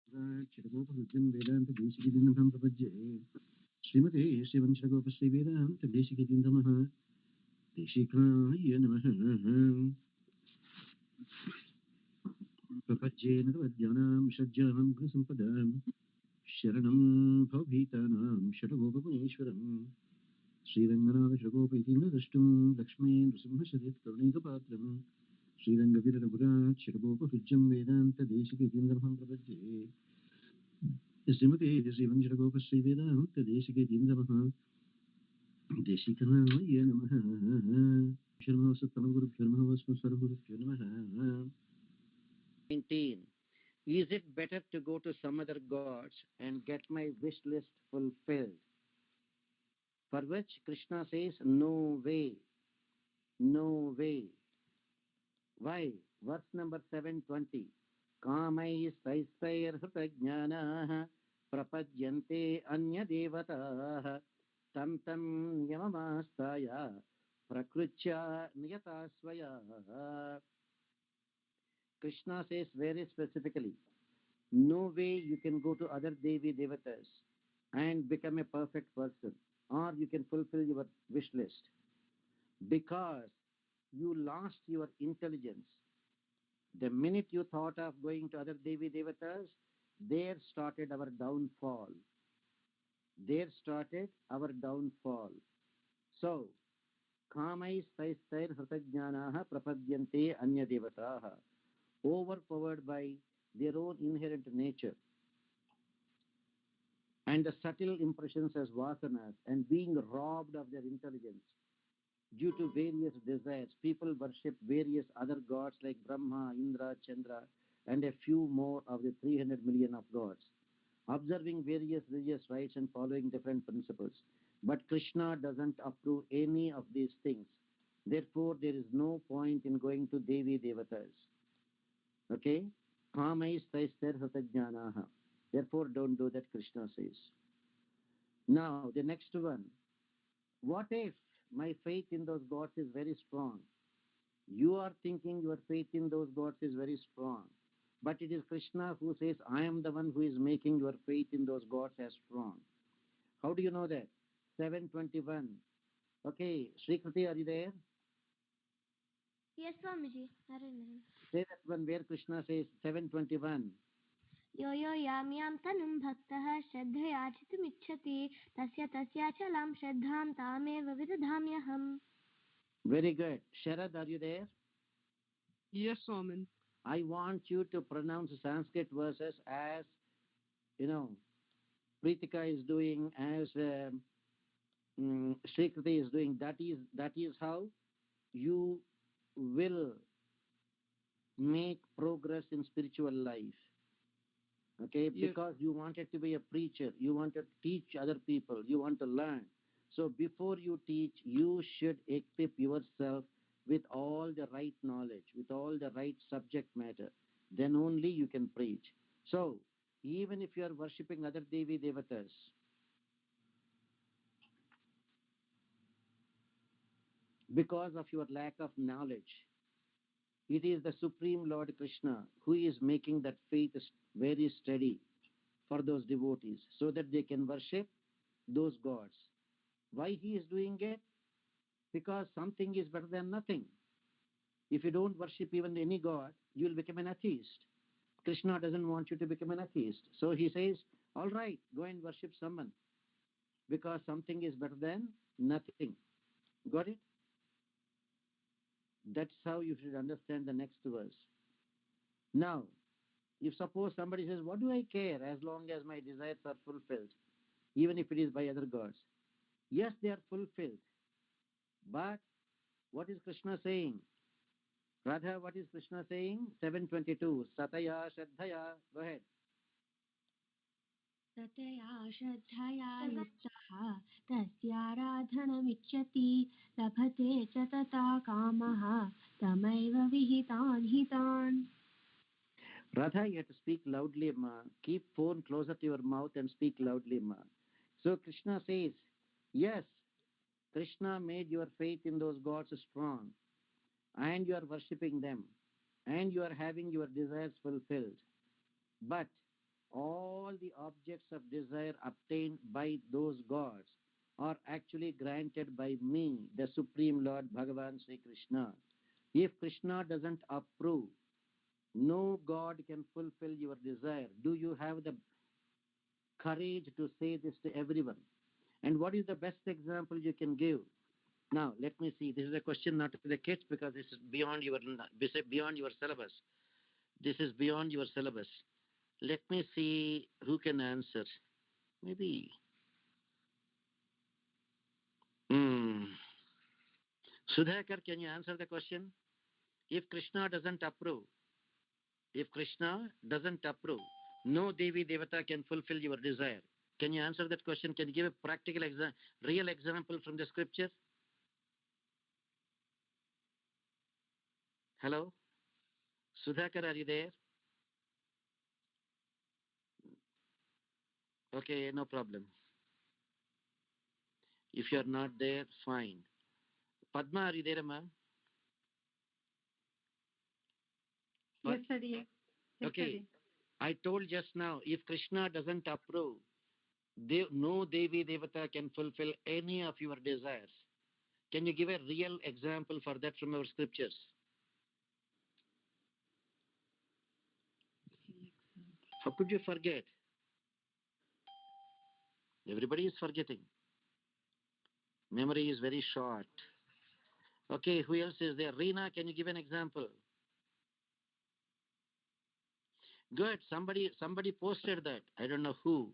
चिरगोपहृद्यं वेदान्तदेशिकजिन्दं प्रपद्ये श्रीमते श्रीवंशगोपश्रीवेदान्तदेशिकजिन्दमः देशिकाय नमः। प्रपद्ये नरवद्यानां षड्जानं गुणसम्पदां शरणं भवभीतानां षड्गोपगुणेश्वरम् श्रीरङ्गनाथषड्गोपैति द्रष्टुं लक्ष्मी नृसिंहशरीरकरुणैकपात्रम् श्रीरङ्गवीररघुरात् षड्गोपहृज्यं वेदान्तदेशिकजिन्दमहं प्रपद्ये श्रीमते श्रीवंशगोपश्रीवेदान्तदेशिकजिन्दमः देशिकाय नमः। शर्मवसत्तमगुरुभ्यो नमः। 19. Is it better to go to some other gods and get my wish list fulfilled? For which Krishna says, no way, no way. Why? Verse number 720. Kamai saistair hrtajnanah prapadyante anya devatah tam tam yamamastaya prakrutya niyatasvaya. Krishna says very specifically, no way you can go to other Devi Devatas and become a perfect person, or you can fulfill your wish list, because you lost your intelligence. The minute you thought of going to other Devi Devatas, there started our downfall. There started our downfall. So, kamai staistair hritajnanaha prapadyante anya devataha, overpowered by their own inherent nature and the subtle impressions as vasanas, and being robbed of their intelligence due to various desires, people worship various other gods like Brahma, Indra, Chandra, and a few more of the 300 million of gods, observing various religious rites and following different principles. But Krishna doesn't approve any of these things. Therefore, there is no point in going to Devi Devatas. Okay? Kamai staister satajnanaha. Therefore, don't do that, Krishna says. Now, the next one. What if my faith in those gods is very strong? You are thinking your faith in those gods is very strong. But it is Krishna who says, I am the one who is making your faith in those gods as strong. How do you know that? 721. Okay, Sri Kriti, are you there? Yes, Swamiji. Narayana. Say that one where Krishna says 721. यो यो यां यां तनुं भक्तः श्रद्धयाचितुमिच्छति तस्य तस्याचलां श्रद्धां तामेव विदधाम्यहम्. Very good. Sharad, are you there? Yes, Swamin. I want you to pronounce Sanskrit verses as, Pritika is doing, as Sri Kriti is doing. That is how you will make progress in spiritual life. Okay, Yes. because you wanted to be a preacher, you wanted to teach other people, you want to learn. So before you teach, you should equip yourself with all the right knowledge, with all the right subject matter. Then only you can preach. So even if you are worshipping other Devi Devatas, because of your lack of knowledge, it is the Supreme Lord Krishna who is making that faith very steady for those devotees so that they can worship those gods. Why he is doing it? Because something is better than nothing. If you don't worship even any god, you will become an atheist. Krishna doesn't want you to become an atheist. So he says, all right, go and worship someone, because something is better than nothing. Got it? That's how you should understand the next verse. Now, if suppose somebody says, what do I care as long as my desires are fulfilled, even if it is by other gods? Yes, they are fulfilled. But what is Krishna saying? Radha, what is Krishna saying? 722. Sataya Shraddhaya. Go ahead. ततया श्रद्धया युक्तः तस्याराधनमिच्छति लभते च तथा कामः तमैव विहितान् हितान्. Radha, you have to speak loudly, ma. Keep phone closer to your mouth and speak loudly, ma. So Krishna says, yes, Krishna made your faith in those gods strong, and you are worshipping them, and you are having your desires fulfilled. But all the objects of desire obtained by those gods are actually granted by me, the Supreme Lord Bhagavan Sri Krishna. If Krishna doesn't approve, no God can fulfill your desire. Do you have the courage to say this to everyone? And what is the best example you can give? Now, let me see. This is a question not to the kids because this is beyond your syllabus. This is beyond your syllabus. Let me see who can answer. Maybe. Hmm. Sudhakar, can you answer the question? If Krishna doesn't approve, no Devi Devata can fulfill your desire. Can you answer that question? Can you give a practical real example from the scripture? Hello? Sudhakar, are you there? Okay, no problem. If you're not there, fine. Padma, are you there, ma'am? Yes, sir. Yes, Okay. I told just now, if Krishna doesn't approve, no Devi Devata can fulfill any of your desires. Can you give a real example for that from our scriptures? How could you forget? Everybody is forgetting. Memory is very short. Okay, who else is there? Reena, can you give an example? Good. Somebody posted that. I don't know who.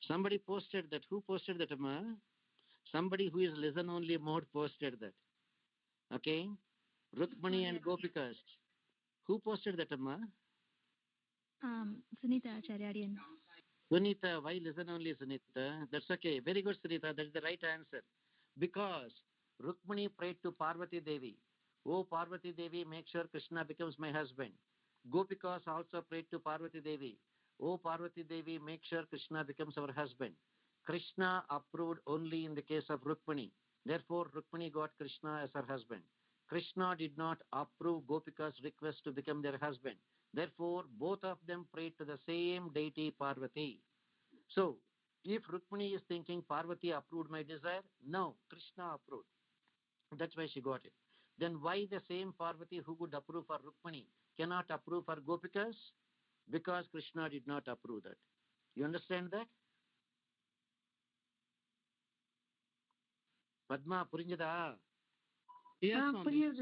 Somebody posted that. Who posted that, Amma? Somebody who is listen only mode posted that. Okay. Rukmani and Gopikas. Who posted that, Amma? Sunita Acharyaryan. Sunita, why listen only, Sunita? That's okay. Very good, Sunita. That's the right answer. Because Rukmani prayed to Parvati Devi. Oh, Parvati Devi, make sure Krishna becomes my husband. Gopikas also prayed to Parvati Devi. Oh, Parvati Devi, make sure Krishna becomes our husband. Krishna approved only in the case of Rukmani. Therefore, Rukmani got Krishna as her husband. Krishna did not approve Gopika's request to become their husband. Therefore, both of them prayed to the same deity Parvati. So, if Rukmani is thinking Parvati approved my desire, no, Krishna approved. That's why she got it. Then why the same Parvati who would approve for Rukmani cannot approve for Gopikas? Because Krishna did not approve that. You understand that? Padma, Purinjada, Yes, Swami.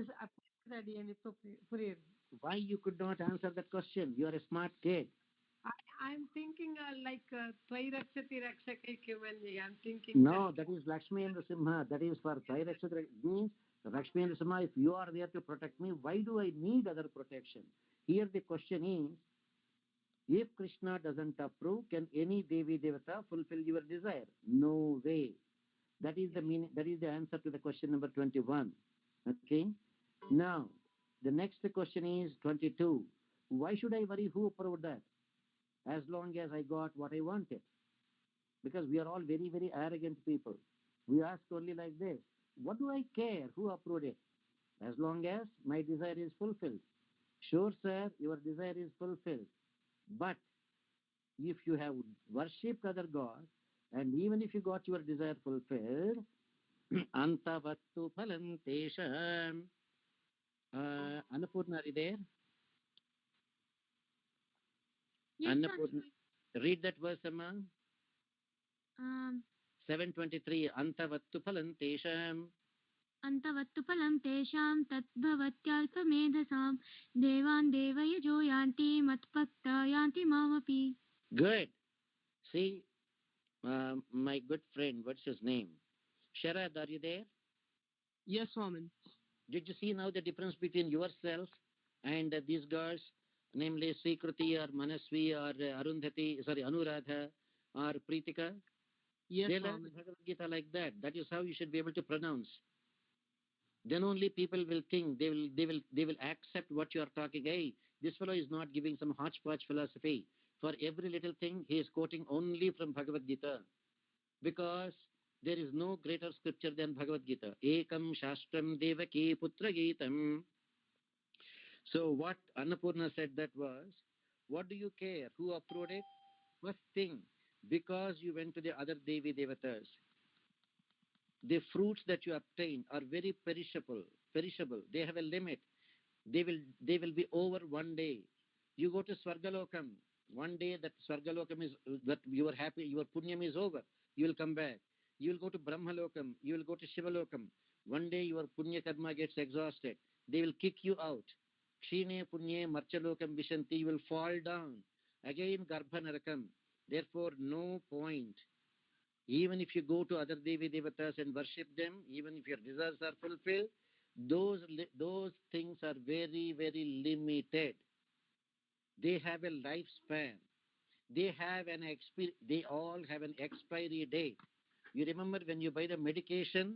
why you could not answer that question? You are a smart kid. I'm thinking Tvairaksati Rakshake Kivanye. I'm thinking. No, that is Lakshmi and Nrsimha. That is for Tvairaksha. Means Lakshmi and Nrsimha, if you are there to protect me, why do I need other protection? Here the question is, if Krishna doesn't approve, can any Devi Devata fulfill your desire? No way. That is the meaning. That is the answer to the question number 21. Okay. Now, the next question is 22. Why should I worry who approved that? As long as I got what I wanted. Because we are all very, very arrogant people. We ask only like this. What do I care who approved it? As long as my desire is fulfilled. Sure, sir, your desire is fulfilled. But if you have worshipped other gods, and even if you got your desire fulfilled, antavattu phalam tesham. Annapurna, are you there? Yes, Annapurna, read that verse, Amma. Swami. 723. Antavattu phalam tesham. अन्तवत्तुफलं तेषां तद्भवत्यल्पमेधसां देवान् देवयजो यान्ति मत्भक्ता यान्ति मामपि. Good. See, my good friend, what's his name? Sharad, are you there? Yes, Swami. Did you see now the difference between yourself and these girls, namely Srikruti or Manasvi or Anuradha or Pritika? Yes, They learn Swami. Bhagavad Gita like that. That is how you should be able to pronounce. Then only people will think, they will accept what you are talking. Hey, this fellow is not giving some hodgepodge philosophy. For every little thing, he is quoting only from Bhagavad Gita. Because there is no greater scripture than Bhagavad Gita. Ekam Shastram Devaki Putra Gitam. So what Annapurna said that was, what do you care? Who approved it? First thing, because you went to the other Devi Devatas, the fruits that you obtain are very perishable. They have a limit. They will be over one day. You go to Swargalokam. One day that Swargalokam is that you are happy, your punyam is over. You will come back. You will go to Brahmalokam. You will go to Shivalokam. One day your punya karma gets exhausted. They will kick you out. Kshine punye marchalokam vishanti. You will fall down. Again Garbha Narakam. Therefore, no point. Even if you go to other Devi Devatas and worship them, even if your desires are fulfilled, those things are very, very limited. They have a lifespan. They all have an expiry date. You remember when you buy the medication,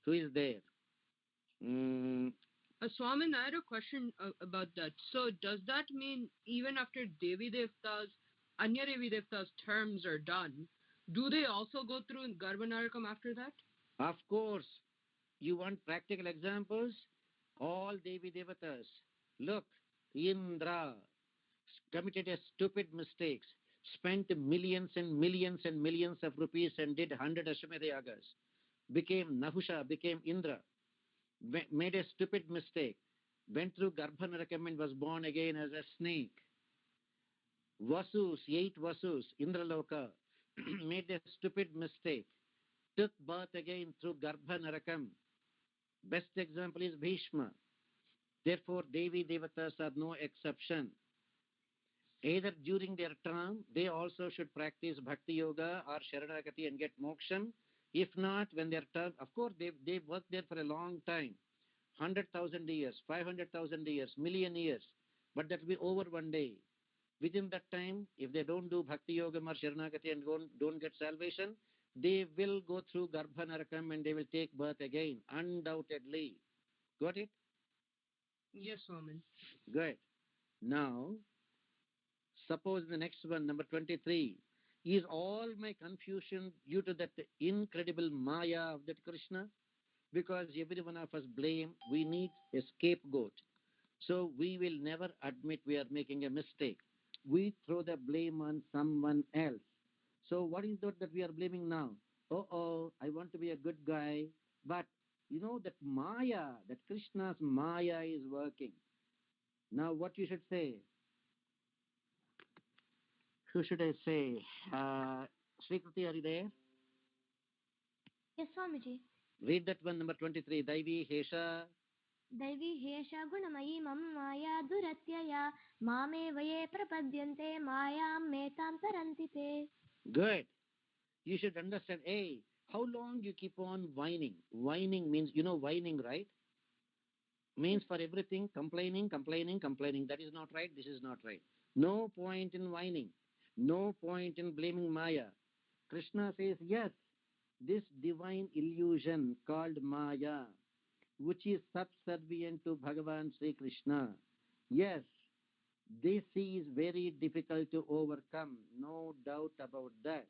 who is there? Swamin, I had a question about that. So does that mean even after Devi Devtas, Anya Devi Devtas terms are done, do they also go through Garbhanarakam after that? Of course, you want practical examples? All Devi Devatas. Look, Indra committed a stupid mistakes, spent millions and millions and millions of rupees and did 100 Ashwamedha Yagas, became Nahusha, became Indra, made a stupid mistake, went through Garbhanarakam and was born again as a snake. Vasus, 8 Vasus, Indraloka, made a stupid mistake, took birth again through Garbhanarakam. Best example is Bhishma. Therefore, Devi Devatas are no exception. Either during their term, they also should practice Bhakti Yoga or Sharanagati and get moksha. If not, when their term, of course, they work there for a long time, 100,000 years, 500,000 years, million years, but that will be over one day. Within that time, if they don't do Bhakti Yoga or Sharanagati and don't get salvation, they will go through Garbha Narakam and they will take birth again, undoubtedly. Got it? Yes, Swamin. Good. Now, suppose the next one, number 23, is all my confusion due to that incredible Maya of that Krishna? Because every one of us blame, we need a scapegoat. So we will never admit we are making a mistake. We throw the blame on someone else. So what is that we are blaming now? I want to be a good guy, but you know that Maya, that Krishna's Maya is working. Now what you should say? Who should I say? Sri Kruti, are you there? Yes, Swamiji. Read that one, number 23. Daivi Hesha. दैवी हेषा गुणमयी मम माया दुरत्यया मामेव ये प्रपद्यन्ते मायां मेतां तरन्ति ते. Good. You should understand, hey, how long you keep on whining? Whining means, you know whining, right? Means for everything, complaining. That is not right, this is not right. No point in whining. No point in blaming Maya. Krishna says, yes, this divine illusion called Maya, which is subservient to Bhagavan Sri Krishna. Yes, this is very difficult to overcome, no doubt about that.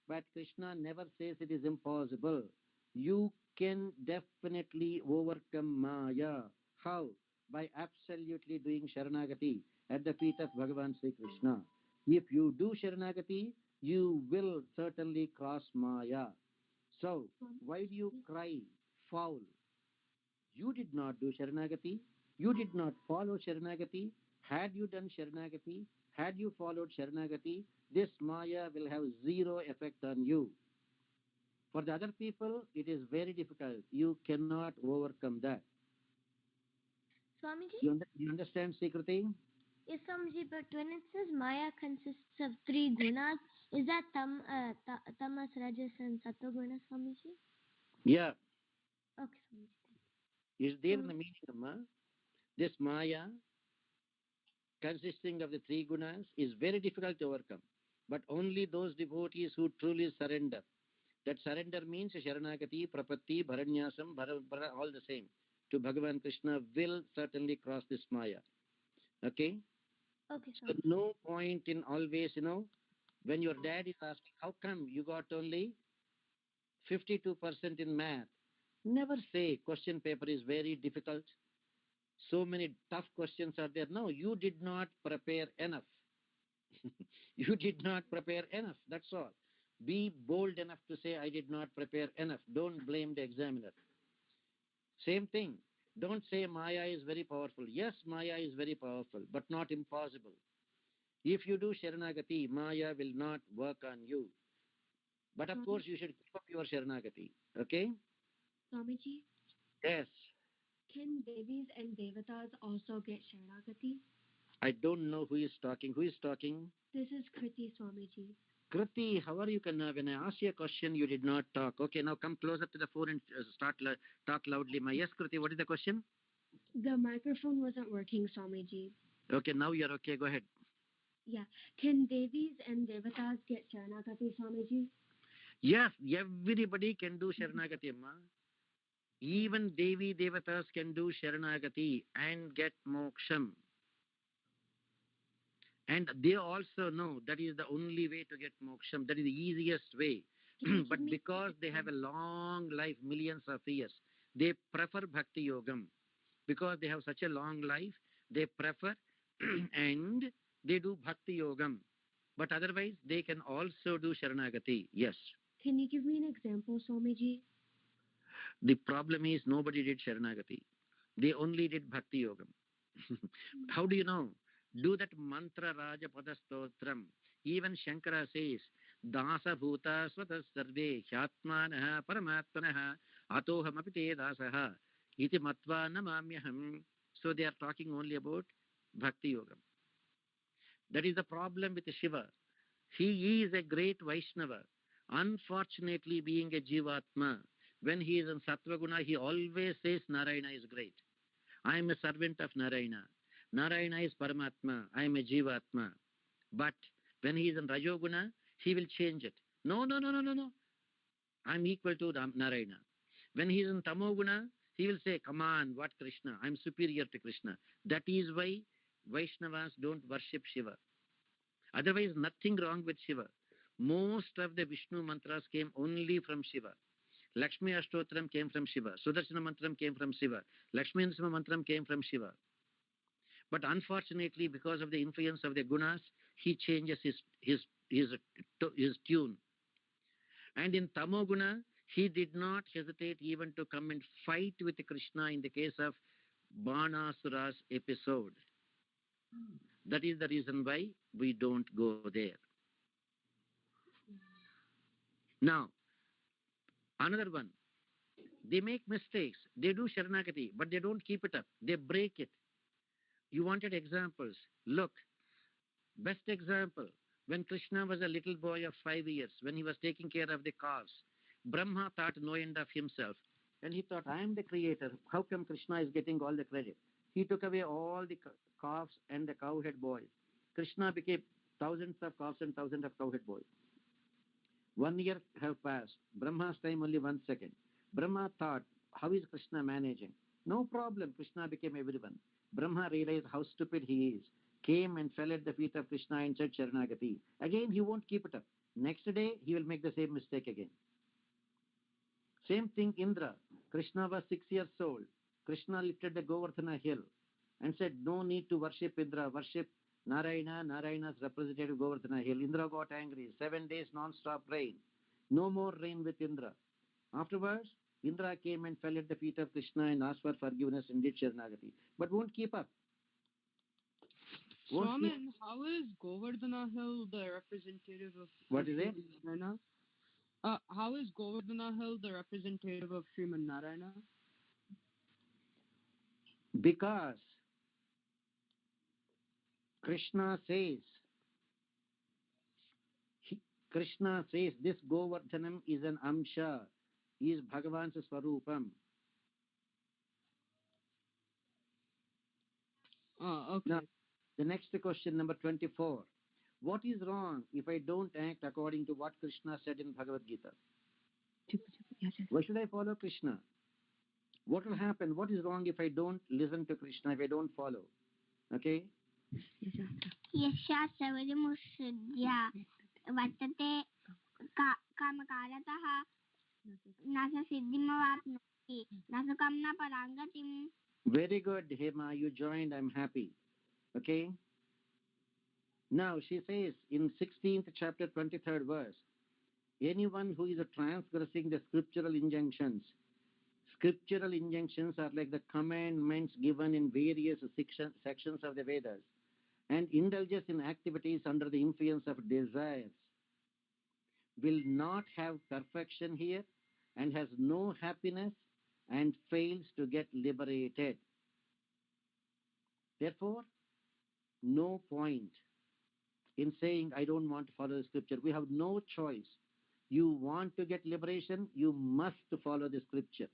But Krishna never says it is impossible. You can definitely overcome Maya. How? By absolutely doing Sharanagati at the feet of Bhagavan Sri Krishna. If you do Sharanagati, you will certainly cross Maya. So, why do you cry foul? You did not do Sharanagati. You did not follow Sharanagati. Had you done Sharanagati, had you followed Sharanagati, this Maya will have zero effect on you. For the other people, it is very difficult. You cannot overcome that. Swamiji? You understand, Sikruti? Yes, Swamiji, but when it says Maya consists of 3 gunas, is that tamas, rajas and sattva guna, Swamiji? Yeah. Okay, Swamiji. Is there in the meaning, Amma? This Maya, consisting of the 3 gunas, is very difficult to overcome. But only those devotees who truly surrender. That surrender means Sharanagati, Prapatti, Bharanyasam, all the same. To Bhagavan Krishna will certainly cross this Maya. Okay? Okay, So no point in always, when your dad is asking, how come you got only 52% in math? Never say question paper is very difficult. So many tough questions are there. No, you did not prepare enough. You did not prepare enough. That's all. Be bold enough to say, I did not prepare enough. Don't blame the examiner. Same thing. Don't say Maya is very powerful. Yes, Maya is very powerful, but not impossible. If you do Sharanagati, Maya will not work on you. But of course, you should keep up your Sharanagati. Okay? Swamiji, Yes. can Devis and Devatas also get Sharanagati? I don't know who is talking. Who is talking? This is Kriti, Swamiji. Kriti, how are you? When I asked you a question, you did not talk. Okay, now come closer to the phone and talk loudly. Yes, Kriti, what is the question? The microphone wasn't working, Swamiji. Okay, now you're okay. Go ahead. Yeah. Can Devis and Devatas get Sharanagati, Swamiji? Yes, everybody can do Sharanagati, Amma. Even Devi Devatas can do Sharanagati and get moksham. And they also know that is the only way to get moksham. That is the easiest way. But because they have a long life, millions of years, they prefer Bhakti Yogam. Because they have such a long life, they prefer and they do Bhakti Yogam. But otherwise, they can also do Sharanagati. Yes. Can you give me an example, Swamiji? The problem is nobody did Sharanagati. They only did Bhakti Yogam. How do you know? Do that mantra Rajapada Stotram. Even Shankara says, Dasa Bhuta Swatas Sarve Hyatmanaha Paramatmanaha Atoham Apite Dasaha Iti Matva Namamyaham. So they are talking only about Bhakti Yogam. That is the problem with Shiva. He is a great Vaishnava. Unfortunately, being a Jivatma, when he is in Sattva-guna, he always says Narayana is great. I am a servant of Narayana. Narayana is Paramatma. I am a Jivatma. But when he is in Rajoguna, he will change it. No, no, no, no, no, no. I am equal to Narayana. When he is in Tamoguna, he will say, come on, what Krishna? I am superior to Krishna. That is why Vaishnavas don't worship Shiva. Otherwise, nothing wrong with Shiva. Most of the Vishnu mantras came only from Shiva. Lakshmi Ashtotram came from Shiva. Sudarshana Mantram came from Shiva. Lakshmi Nrsimha Mantram came from Shiva. But unfortunately, because of the influence of the gunas, he changes his tune. And in Tamoguna, he did not hesitate even to come and fight with Krishna in the case of Banasura's episode. That is the reason why we don't go there. Now, another one. They make mistakes. They do Sharanagati, but they don't keep it up. They break it. You wanted examples. Look, best example. When Krishna was a little boy of 5 years, when he was taking care of the calves, Brahma thought no end of himself. And he thought, I am the creator. How come Krishna is getting all the credit? He took away all the calves and the cowhead boys. Krishna became thousands of calves and thousands of cowhead boys. 1 year have passed. Brahma's time only 1 second. Brahma thought, how is Krishna managing? No problem. Krishna became everyone. Brahma realized how stupid he is. Came and fell at the feet of Krishna and said Sharanagati. Again, he won't keep it up. Next day, he will make the same mistake again. Same thing, Indra. Krishna was 6 years old. Krishna lifted the Govardhana hill and said, no need to worship Indra. Worship Narayana. Narayana's representative Govardhana hill. Indra got angry. 7 days non-stop rain. No more rain with Indra. Afterwards, Indra came and fell at the feet of Krishna and asked for forgiveness and did Sharanagati. But won't keep up. Swamin, how is Govardhana Hill the representative of What is it? Narayana? How is Govardhana Hill the representative of Sriman Narayana? Because Krishna says, this Govardhanam is an Amsha, is Bhagavan's Swarupam. Okay. Now, the next question, number 24. What is wrong if I don't act according to what Krishna said in Bhagavad Gita? Why should I follow Krishna? What will happen? What is wrong if I don't listen to Krishna, if I don't follow? Okay? यशास्त्रविधिमुत्सृज्य वर्तते कामकारतः न स सिद्धिमवाप्नोति न सुखं न पराङ्गतिम्. Very good, Hema. You joined. I'm happy. Okay? Now she says in 16th chapter 23rd verse, anyone who is transgressing the scriptural injunctions are like the commandments given in various sections of the Vedas, and indulges in activities under the influence of desires, will not have perfection here and has no happiness and fails to get liberated. Therefore, no point in saying, I don't want to follow the scripture. We have no choice. You want to get liberation, you must follow the scripture.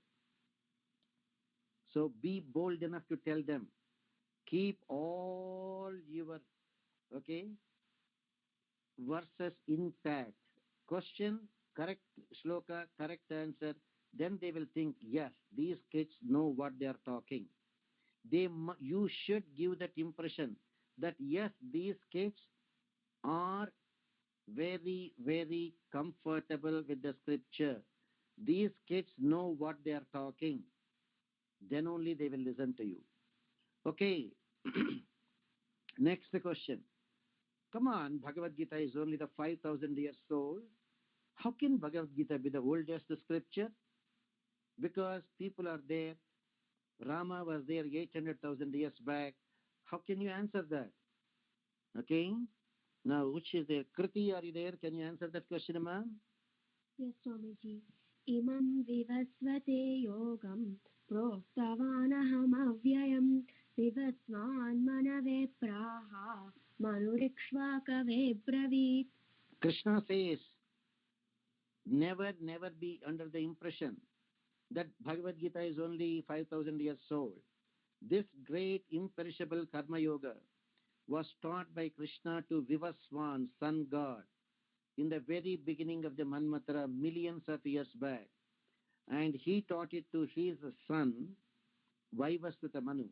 So be bold enough to tell them, keep all your verses intact. Question, correct shloka, correct answer. Then they will think, yes, these kids know what they are talking. You should give that impression that yes, these kids are very, very comfortable with the scripture. These kids know what they are talking. Then only they will listen to you. Okay. Next question. Come on, Bhagavad Gita is only the 5,000 years old. How can Bhagavad Gita be the oldest scripture? Because people are there. Rama was there 800,000 years back. How can you answer that? Okay. Now, which is there? Kriti, are you there? Can you answer that question, ma'am? Yes, Swamiji. Imam vivasvate yogam proktavanaham avyayam vivasvan manave praha manurikshvakave bravit. Krishna says, never be under the impression that Bhagavad Gita is only 5,000 years old. This great imperishable karma yoga was taught by Krishna to Vivaswan, sun god, in the very beginning of the Manvantara, millions of years back. And he taught it to his son, Vaivasvata Manu.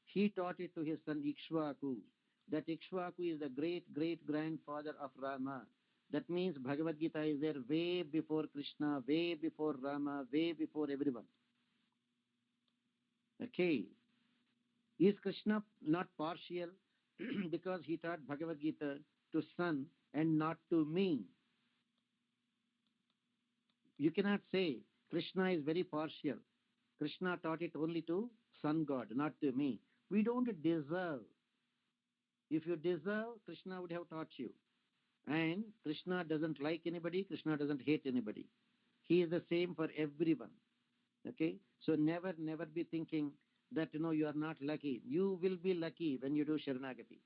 He taught it to his son Ikshvaku. That Ikshvaku is the great-great-grandfather of Rama. That means Bhagavad Gita is there way before Krishna, way before Rama, way before everyone. Okay. Is Krishna not partial because he taught Bhagavad Gita to son and not to me? You cannot say Krishna is very partial. Krishna taught it only to sun god, not to me. We don't deserve. If you deserve, Krishna would have taught you. And Krishna doesn't like anybody, Krishna doesn't hate anybody. He is the same for everyone. Okay? So never be thinking that you are not lucky. You will be lucky when you do Sharanagati.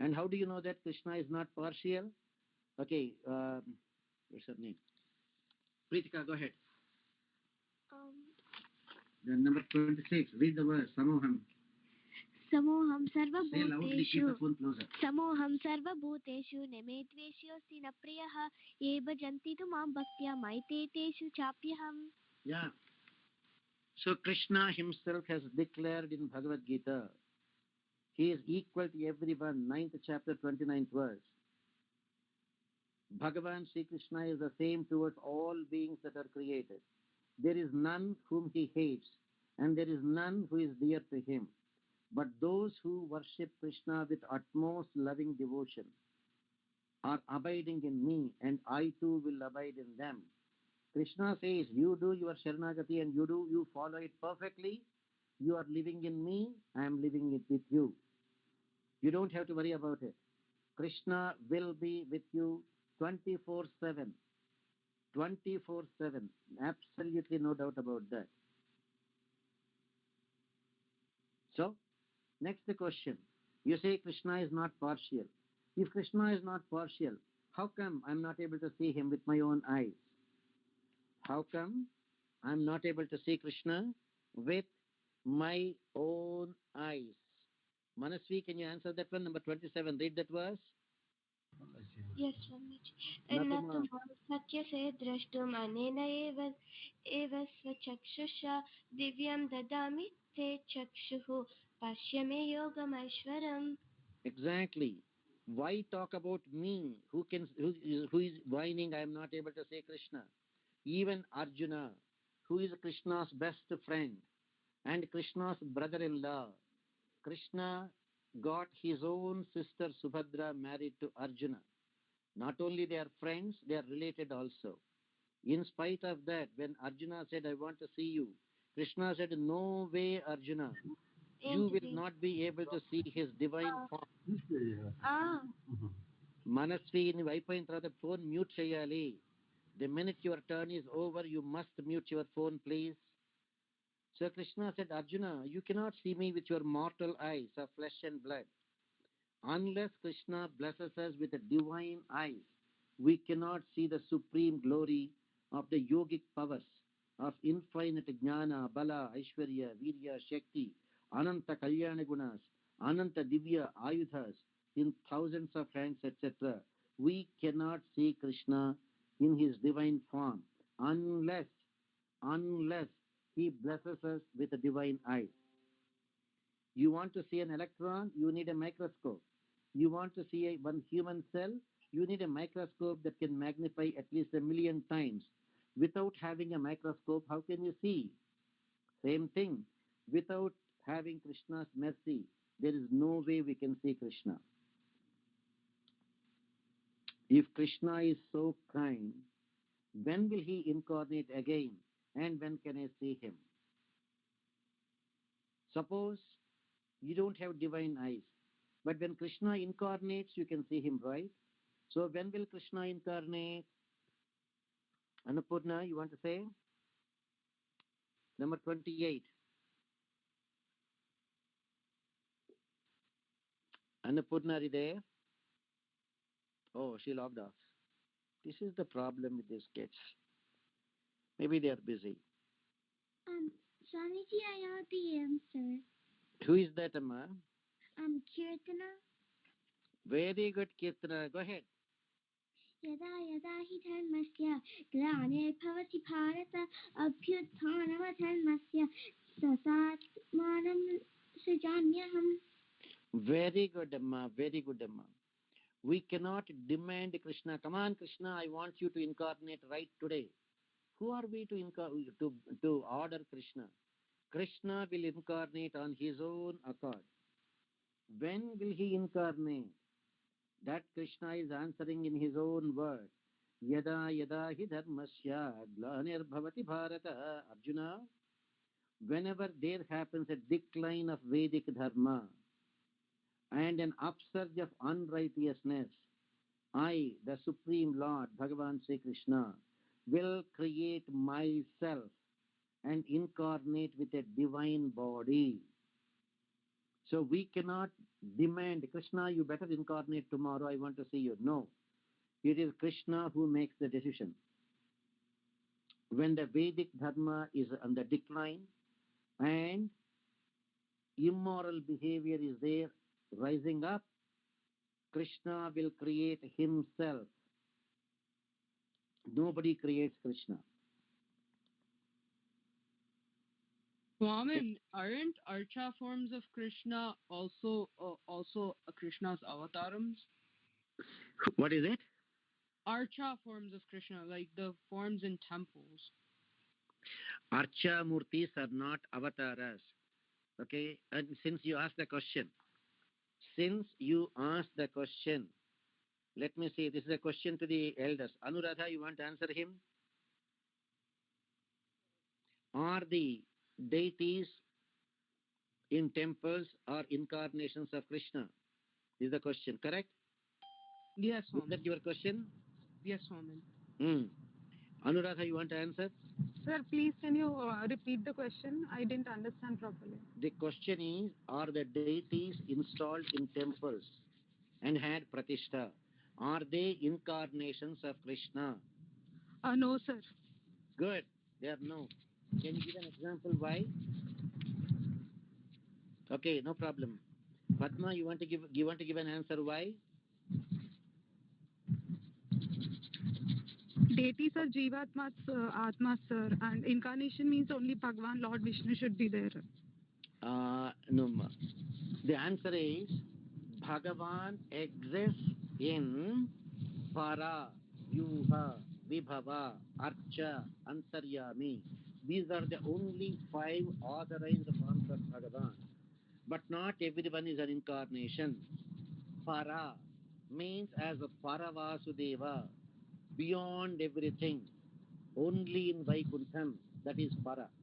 And how do you know that Krishna is not partial? Okay, what's her name? Pritika, go ahead. Then number 26, read the verse, Samoham. समोहं Say loudly, keep the phone closer. समोहं सर्वभूतेषु निमे द्वेष्योऽस्ति न प्रियः ये भजन्ति तु मां भक्त्या मयि तेषु चाप्यहम्. Yeah. So Krishna himself has declared in Bhagavad Gita, he is equal to everyone, 9th chapter, 29th verse. Bhagavan Sri Krishna is the same towards all beings that are created. There is none whom he hates, and there is none who is dear to him. But those who worship Krishna with utmost loving devotion are abiding in me, and I too will abide in them. Krishna says, you do your Sharanagati and you follow it perfectly. You are living in me, I am living it with you. You don't have to worry about it. Krishna will be with you 24/7. 24/7. Absolutely no doubt about that. So, next question. You say Krishna is not partial. If Krishna is not partial, how come I'm not able to see him with my own eyes? How come I'm not able to see Krishna with my own eyes? Manasvi, can you answer that one? Number 27. Read that verse. Yes, Swamiji. न तु मां शक्यसे द्रष्टुम् अनेन एव स्वचक्षुषा दिव्यं ददामि ते चक्षुः पश्य मे योगमैश्वरम्. Exactly. Why talk about me? Who is whining? I am not able to say Krishna. Even Arjuna, who is Krishna's best friend and Krishna's brother-in-law, Krishna got his own sister Subhadra married to Arjuna. Not only they are friends, they are related also. In spite of that, when Arjuna said, I want to see you, Krishna said, no way, Arjuna. You will not be able to see his divine form. Manasvi in అయిపోయిన తర్వాత phone mute చేయాలి. The minute your turn is over, you must mute your phone, please. So Krishna said, Arjuna, you cannot see me with your mortal eyes of flesh and blood. Unless Krishna blesses us with the divine eyes, we cannot see the supreme glory of the yogic powers of infinite jnana, bala, aishwarya, virya, shakti, ananta kalyana gunas, ananta divya ayudhas in thousands of hands, etc. We cannot see Krishna in his divine form unless he blesses us with the divine eyes. You want to see an electron, you need a microscope. You want to see one human cell, you need a microscope that can magnify at least 1,000,000 times. Without having a microscope, how can you see? Same thing. Without having Krishna's mercy, there is no way we can see Krishna. If Krishna is so kind, when will he incarnate again? And when can I see him? Suppose you don't have divine eyes, but when Krishna incarnates, you can see him, right? So when will Krishna incarnate? Annapurna, you want to say? Number 28. Annapurna, are you there? Oh, she logged off. This is the problem with these kids. Maybe they are busy. Swamiji, I know the answer. Who is that, Amma? Kirtana. Very good, Kirtana. Go ahead. यदा यदा हि धर्मस्य ग्लानिर्भवति Bharat अभ्युत्थानमधर्मस्य तदात्मानं सृजाम्यहम्. Very good, Amma. Very good, Amma. We cannot demand Krishna. Come on, Krishna, I want you to incarnate right today. Who are we to order Krishna? Krishna will incarnate on his own accord. When will he incarnate? That Krishna is answering in his own word. Yada yada hi dharmasya glanirбhavati bharata. Arjuna, whenever there happens a decline of Vedic dharma and an upsurge of unrighteousness, I, the Supreme Lord, Bhagavan Sri Krishna, will create myself and incarnate with a divine body. So we cannot demand, Krishna, you better incarnate tomorrow, I want to see you. No. It is Krishna who makes the decision. When the Vedic Dharma is on the decline and immoral behavior is there rising up, Krishna will create himself. Nobody creates Krishna. Swamin, aren't Archa forms of Krishna also Krishna's avatarams? What is it? Archa forms of Krishna, like the forms in temples. Archa murtis are not avatars. Okay, and since you asked the question, let me see, this is a question to the elders. Anuradha, you want to answer him? Are the deities in temples or incarnations of Krishna? This is the question, correct? Yes, Swamin. Is that your question? Yes, Swamin. Anuradha, you want to answer? Sir, please can you repeat the question? I didn't understand properly. The question is, are the deities installed in temples and had pratishtha, are they incarnations of Krishna? No, sir. Good. They are no. Can you give an example why? Okay, no problem. Padma, you want to give an answer why? Deities are Jivatmas, Atmas, sir, and incarnation means only Bhagavan, Lord Vishnu should be there. No. The answer is Bhagavan exists in Para, Vyuha, Vibhava, Archa, Antaryami. These are the only 5 authorized forms of Bhagavan. but not everyone is an incarnation. Para means as a Paravasudeva, beyond everything, only in Vaikuntham, that is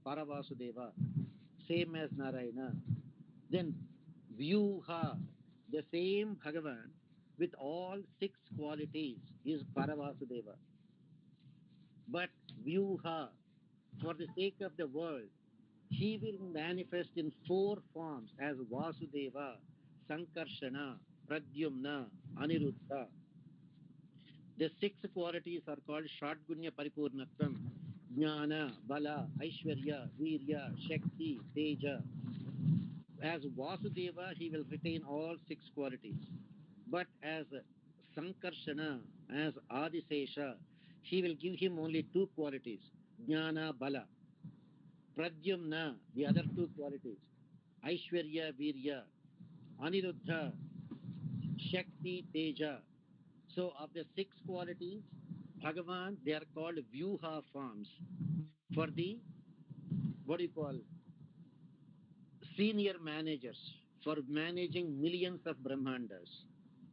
Paravasudeva, same as Narayana. Then Vyuha, the same Bhagavan with all 6 qualities is Paravasudeva. But Vyuha, for the sake of the world, he will manifest in 4 forms as Vasudeva, Sankarshana, Pradyumna, Aniruddha. The 6 qualities are called Shadgunya Paripurnatvam, Jnana, Bala, Aishwarya, Virya, Shakti, Teja. As Vasudeva, he will retain all 6 qualities. But as Sankarshana, as Adisesha, he will give him only 2 qualities, Jnana, Bala. Pradyumna, the other 2 qualities, Aishwarya, Virya. Aniruddha, Shakti, Teja. So of the 6 qualities, Bhagavan, they are called Vyuha forms for the, what do you call, senior managers, for managing millions of Brahmandas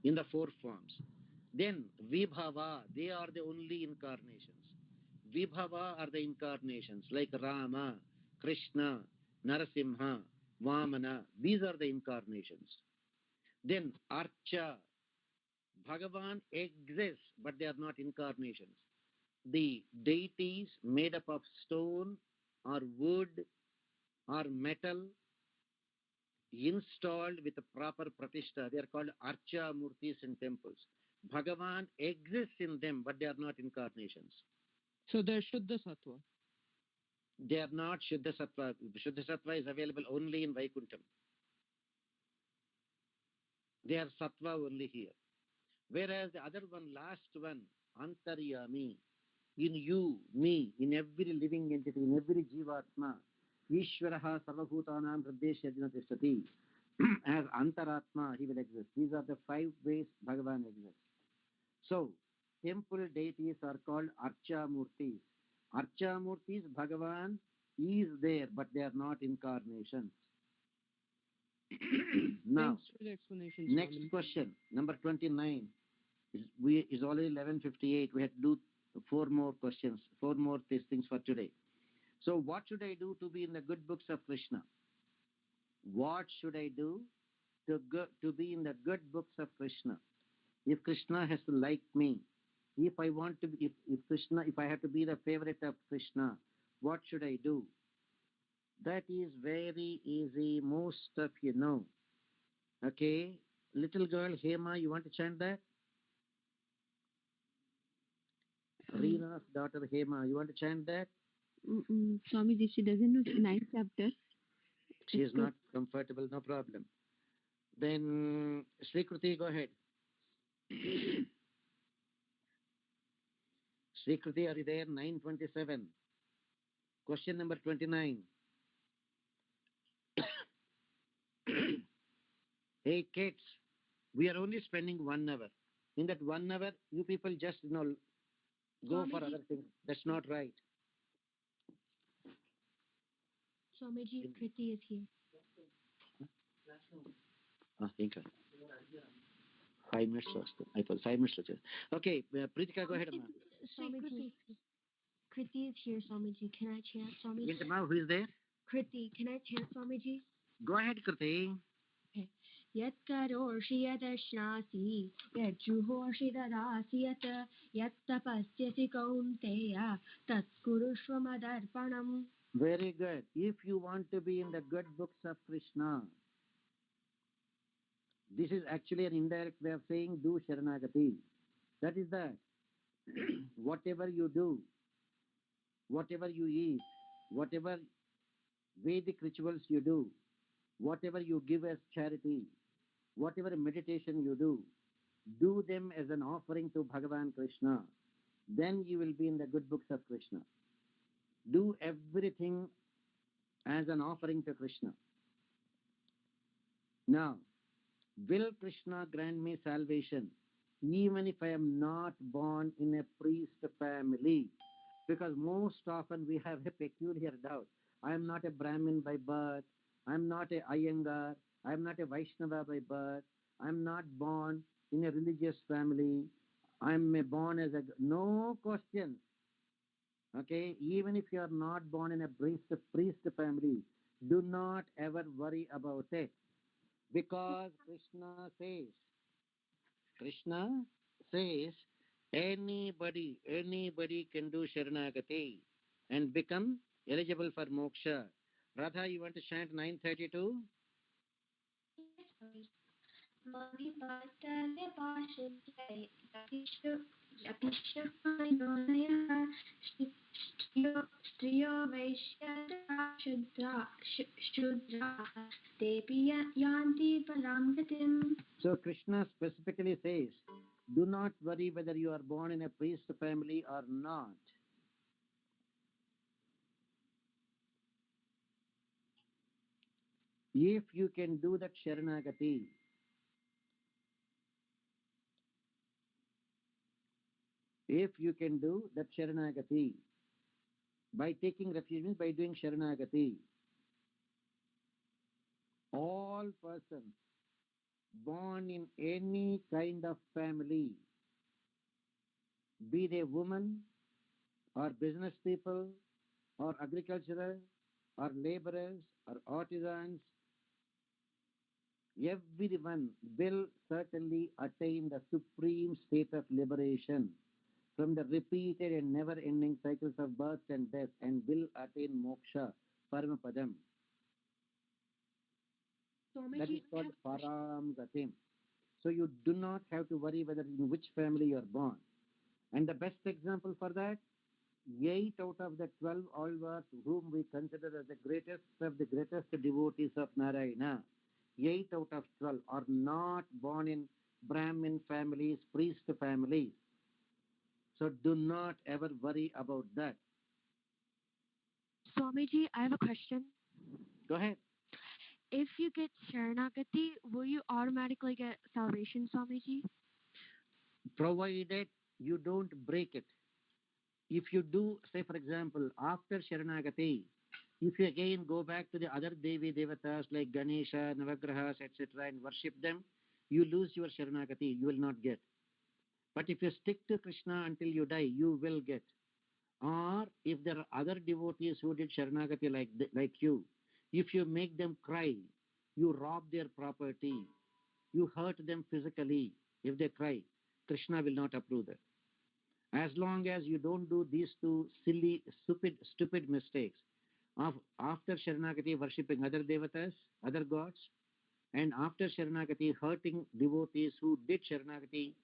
in the 4 forms. Then Vibhava, they are the only incarnations. Vibhava are the incarnations like Rama, Krishna, Narasimha, Vamana. These are the incarnations. Then Archa, Bhagavan exists, but they are not incarnations. The deities made up of stone or wood or metal installed with a proper pratishtha, they are called Archa Murtis in temples. Bhagavan exists in them, but they are not incarnations. So they're Shuddha Sattva. They are not Shuddha Sattva. Shuddha Sattva is available only in Vaikuntham. They are Sattva only here. Whereas the other one, last one, Antaryami, in you, me, in every living entity, in every Jivatma, Ishvaraha Sarvabhutanam Hrideshya Tishtati. As Antaratma, he will exist. These are the 5 ways Bhagavan exists. So, temple deities are called Archa Murtis. Archa Murtis, Bhagavan is there, but they are not incarnations. Now, Thanks for the explanation, next Swami. question, number 29. Is already 11:58. We have to do 4 more questions, 4 more things for today. So what should I do to be in the good books of Krishna? What should I do to be in the good books of Krishna? If Krishna has to like me, if I want to, if I have to be the favorite of Krishna, what should I do? That is very easy. Most of you know. Okay, little girl Hema, you want to chant that? Reena's daughter Hema, you want to chant that? Swamiji, she doesn't know the 9th chapter. She is not comfortable, no problem. Then Sri Kruti, go ahead. Sri Kruti, are you there? 9:27. Question number 29. Hey kids, we are only spending 1 hour. In that 1 hour, you people just go for other things. That's not right. Swamiji, Kriti is here. Think 5 minutes first. I thought 5 minutes later. Okay, Pritika, go ahead, Amma. Swamiji, Kriti is here, Swamiji. Can I chant, Swamiji? Who is there? Kriti, can I chant, Swamiji? Go ahead, Kruti. यत्करोषि यदश्नासि यज्जुहोषि ददासि यत्तपस्यसि कौन्तेय तत्कुरुष्व मदर्पणम्. Very good. If you want to be in the good books of Krishna, this is actually an indirect way of saying do Sharanagati. That is that. Whatever you do, whatever you eat, whatever Vedic rituals you do, whatever you give as charity, whatever meditation you do them as an offering to Bhagavan Krishna. Then you will be in the good books of Krishna. Do everything as an offering to Krishna. Now, will Krishna grant me salvation even if I am not born in a priest family? Because most often we have a peculiar doubt. I am not a Brahmin by birth. I am not a Iyengar. I am not a Vaishnava by birth. I am not born in a religious family. I am born as a no question. Okay, even if you are not born in a priest family, do not ever worry about it, because Krishna says anybody can do Sharanagati and become eligible for moksha. Radha, you want to chant 932? स्त्रियो वैश्याः शूद्राः तेऽपि यान्ति परां गतिम्. So Krishna specifically says, do not worry whether you are born in a priest family or not. If you can do that Sharanagati, by taking refuge means by doing Sharanagati, all persons born in any kind of family, be they women or business people or agricultural or laborers or artisans, everyone will certainly attain the supreme state of liberation from the repeated and never-ending cycles of birth and death, and will attain moksha, Paramapadam. That is called Param Gatim. So you do not have to worry whether in which family you are born. And the best example for that, 8 out of the 12 alvars whom we consider as the greatest of the greatest devotees of Narayana, 8 out of 12 are not born in Brahmin families, priest families. So do not ever worry about that. Swamiji, I have a question. Go ahead. If you get Sharanagati, will you automatically get salvation, Swamiji? Provided you don't break it. If you do, say for example, after Sharanagati, if you again go back to the other Devi Devatas like Ganesha, Navagrahas, etc. and worship them, you lose your Sharanagati, you will not get. But if you stick to Krishna until you die, you will get. Or if there are other devotees who did Sharanagati like you, if you make them cry, you rob their property, you hurt them physically, if they cry, Krishna will not approve that. As long as you don't do these two silly, stupid mistakes of after Sharanagati worshipping other devatas, other gods, and after Sharanagati hurting devotees who did Sharanagati,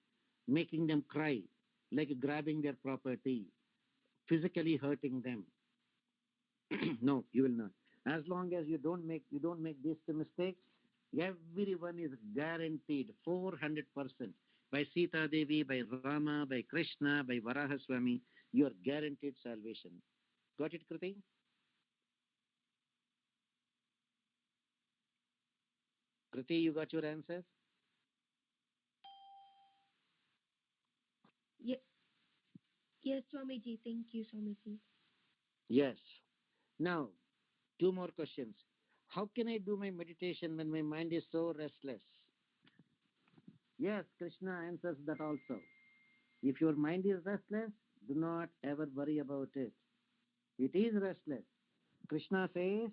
making them cry, like grabbing their property, physically hurting them. No, you will not. As long as you don't make these two mistakes, everyone is guaranteed 400%. By Sita Devi, by Rama, by Krishna, by Varahaswami, you are guaranteed salvation. Got it, Kriti? Kriti, you got your answer? Yes, Swamiji. Thank you, Swamiji. Yes. Now, 2 more questions. How can I do my meditation when my mind is so restless? Yes, Krishna answers that also. If your mind is restless, do not ever worry about it. It is restless. Krishna says,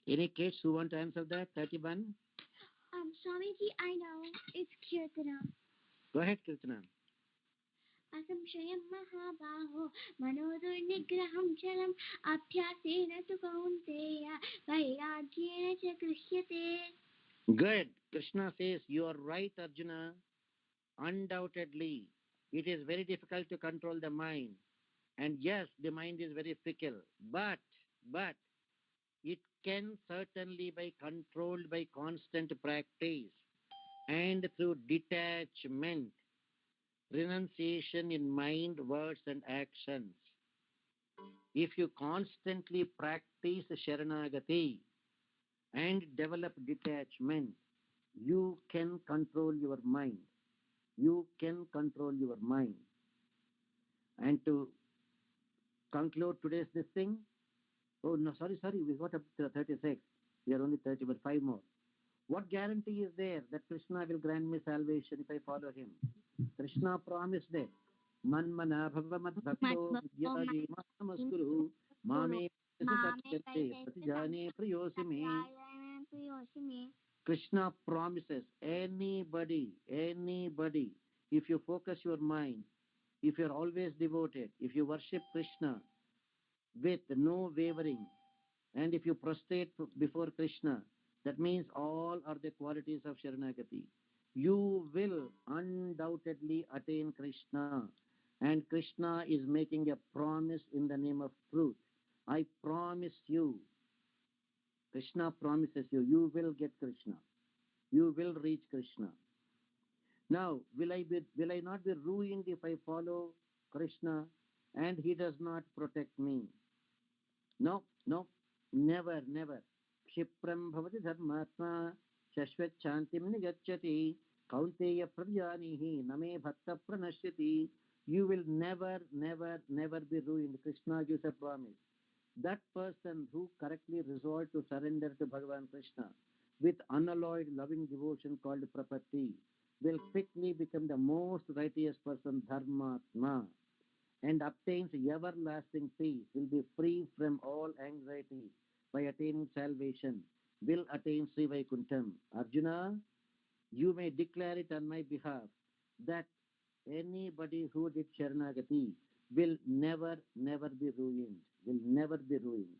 any kids who want to answer that? 31? Swamiji, I know. It's Kirtana. Go ahead, Kirtana. असंशयं महाबाहो मनोदुर्निग्रहं चलम् अभ्यासेन तु कौन्तेय वैराग्येन च गृह्यते. Good. Krishna says, you are right, Arjuna. Undoubtedly, it is very difficult to control the mind. And yes, the mind is very fickle. But, it can certainly be controlled by constant practice and through detachment, renunciation in mind, words, and actions. If you constantly practice Sharanagati and develop detachment, you can control your mind. You can control your mind. And to conclude today's this thing. Oh, no, sorry, we got up to 36. We are only 30, but 5 more. What guarantee is there that Krishna will grant me salvation if I follow him? Krishna promised that. Manmana bhava mad bhakto vidyaye namaskuru mame satyate pratijane priyosime. Krishna promises anybody, if you focus your mind, if you are always devoted, if you worship Krishna with no wavering, and if you prostrate before Krishna, that means all are the qualities of Sharanagati. You will undoubtedly attain Krishna. And Krishna is making a promise in the name of truth. I promise you, Krishna promises you, you will get Krishna. You will reach Krishna. Now, will I not be ruined if I follow Krishna and he does not protect me? No, never. Kshipram bhavati dharmatma shashvat shantim nigacchati kaunteya pravyanihi name bhakta pranashyati. You will never be ruined. Krishna gives a promise. That person who correctly resolved to surrender to Bhagavan Krishna with unalloyed loving devotion called prapatti will quickly become the most righteous person, dharmatma, and obtains everlasting peace, will be free from all anxiety by attaining salvation, will attain Sri Vaikuntham. Arjuna, you may declare it on my behalf that anybody who did Sharanagati will never be ruined. Will never be ruined.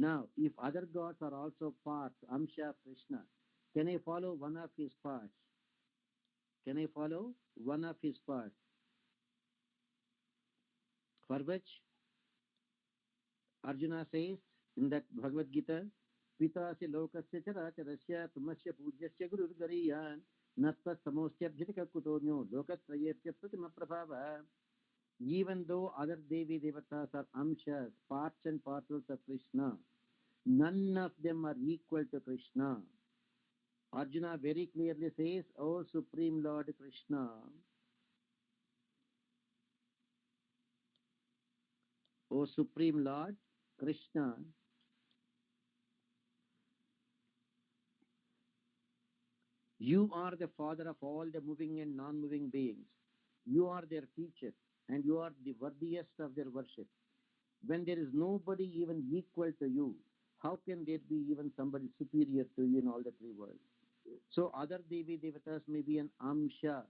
Now, if other gods are also parts, Amsha of Krishna, can I follow one of his parts? Can I follow one of his parts? For which Arjuna says in that Bhagavad Gita, Pita se lokasya characharasya tumasya pujyasya gurur gariyan natva samostyabhitika kutonyo lokatrayepya pratima prabhava. Even though other Devi Devatas are amshas, parts and parcels of Krishna, none of them are equal to Krishna. Arjuna very clearly says, O Supreme Lord Krishna, O Supreme Lord Krishna, you are the father of all the moving and non-moving beings. You are their teacher and you are the worthiest of their worship. When there is nobody even equal to you, how can there be even somebody superior to you in all the three worlds? So other Devi Devatas may be an Amsha,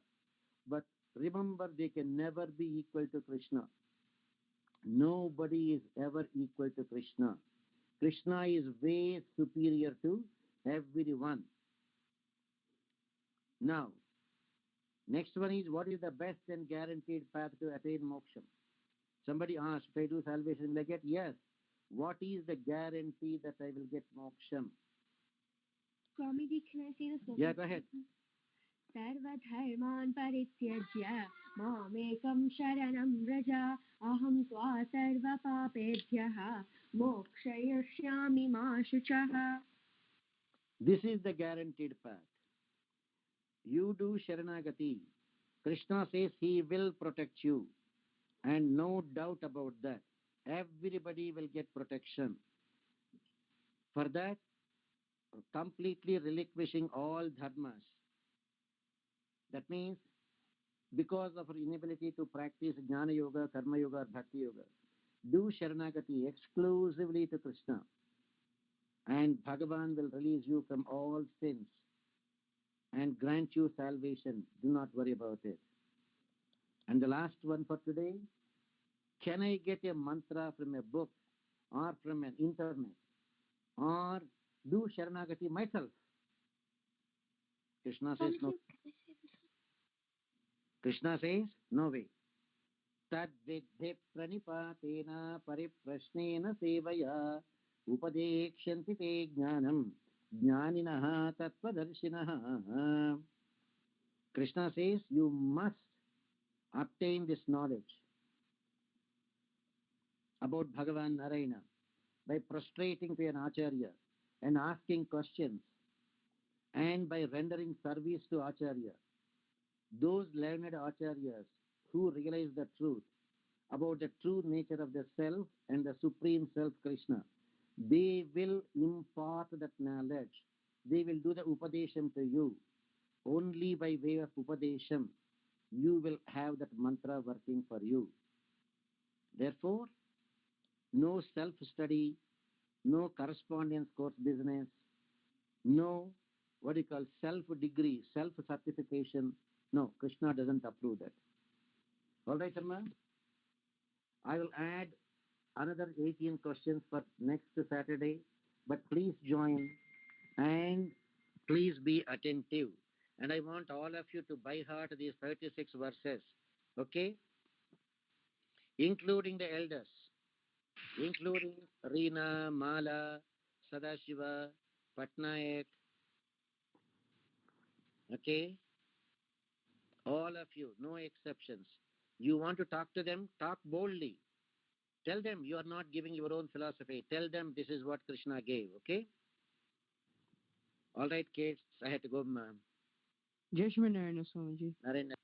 but remember they can never be equal to Krishna. Nobody is ever equal to Krishna. Krishna is way superior to everyone. Now, next one is, what is the best and guaranteed path to attain moksha? Somebody asked, if I do salvation, will I get? Yes. What is the guarantee that I will get moksha? Swamiji, can I say this? Yeah, go ahead. सर्वधर्मान् परित्यज्य मामेकं शरणं व्रज अहं त्वा सर्वपापेभ्यः मोक्षयिष्यामि मा शुचः. This is the guaranteed path. You do Sharanagati. Krishna says he will protect you. And no doubt about that. Everybody will get protection. For that, completely relinquishing all dharmas. That means, because of our inability to practice Jnana Yoga, Karma Yoga, or Bhakti Yoga, do Sharanagati exclusively to Krishna. And Bhagavan will release you from all sins and grant you salvation. Do not worry about it. And the last one for today, can I get a mantra from a book or from an internet or do Sharanagati myself? Krishna says no. Krishna says no way. Tad vidhi pranipatena pariprashnena sevaya upadekshanti te jnanam jnaninaha tattvadarshinaha. Krishna says you must obtain this knowledge about Bhagavan Narayana by prostrating to an Acharya and asking questions and by rendering service to Acharya. Those learned Acharyas who realize the truth about the true nature of the self and the supreme self Krishna. They will impart that knowledge. They will do the upadesham to you. Only by way of upadesham you will have that mantra working for you. Therefore, no self-study, no correspondence course business, no what you call self-degree, self-certification. No, Krishna doesn't approve that. All right, Sharma? I will add another 18 questions for next Saturday, but please join and please be attentive. And I want all of you to by heart these 36 verses, okay? Including the elders, including Reena, Mala, Sadashiva, Patnaik, okay? All of you, no exceptions. You want to talk to them, talk boldly. Tell them you are not giving your own philosophy. Tell them this is what Krishna gave, okay? All right, kids, I had to go, ma'am. Jai Shri Narayana Swamiji. Narendra.